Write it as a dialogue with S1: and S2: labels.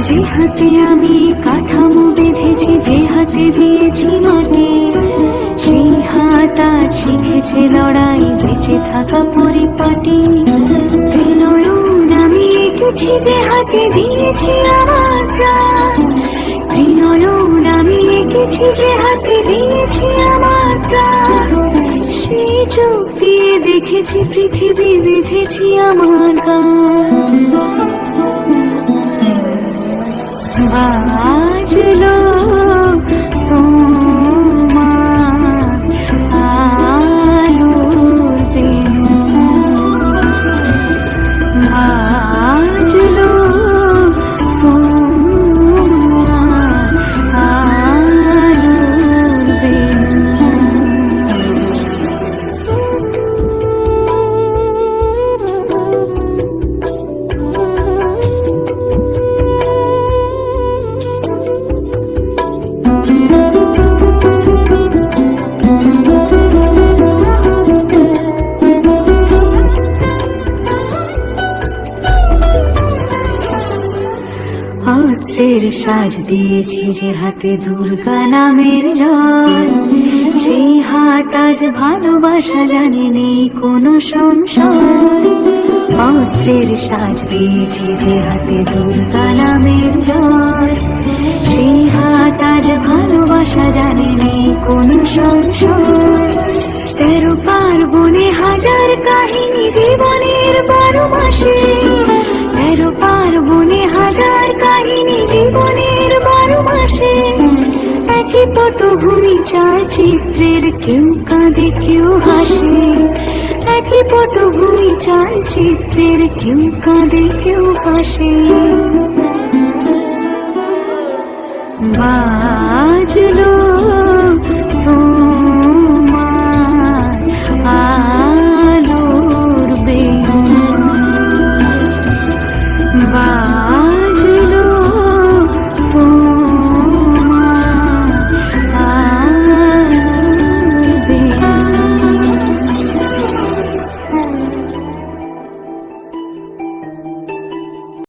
S1: যে হাতে আমি কাঠামো বেঁধেছি, যে হাতে দিয়েছি মাটি, সেই হাত আজ শিখেছে লড়াই, বেঁচে থাকা পরিপাটি। ত্রিনয়ন আমি এঁকেছি, যে হাতে দিয়েছি আমার প্রাণ। ত্রিনয়ন আমি এঁকেছি, যে হাতে দিয়েছি আমার প্রাণ। সেই চোখ দিয়ে দেখেছি পৃথিবী, বেঁধেছি আমার গান। বাজলো তোমার আলোর বেণু, বাজলো তোমার আলোর বেণু। অস্ত্রের সাজ দিয়েছি, যে হাতে দুর্গা নামের জয়, সেই হাত আজ ভালোবাসা জানে, নেই কোনো সংশয়। অস্ত্রের সাজ দিয়েছি, যে হাতে দুর্গা নামের জয়, সেই হাত আজ ভালোবাসা জানে, নেই কোনো সংশয়। 13 পার্বণে হাজার কাহিনী, জীবনের 12 মাসে। 13 পার্বণে হাজার কাহিনী, জীবনের 12 মাসে। একই পটভূমি, 4 চিত্রের, কেউ কাঁদে কেউ হাসে। একই পটভূমি, 4 চিত্রের, কেউ কাঁদে কেউ হাসে। বাজলো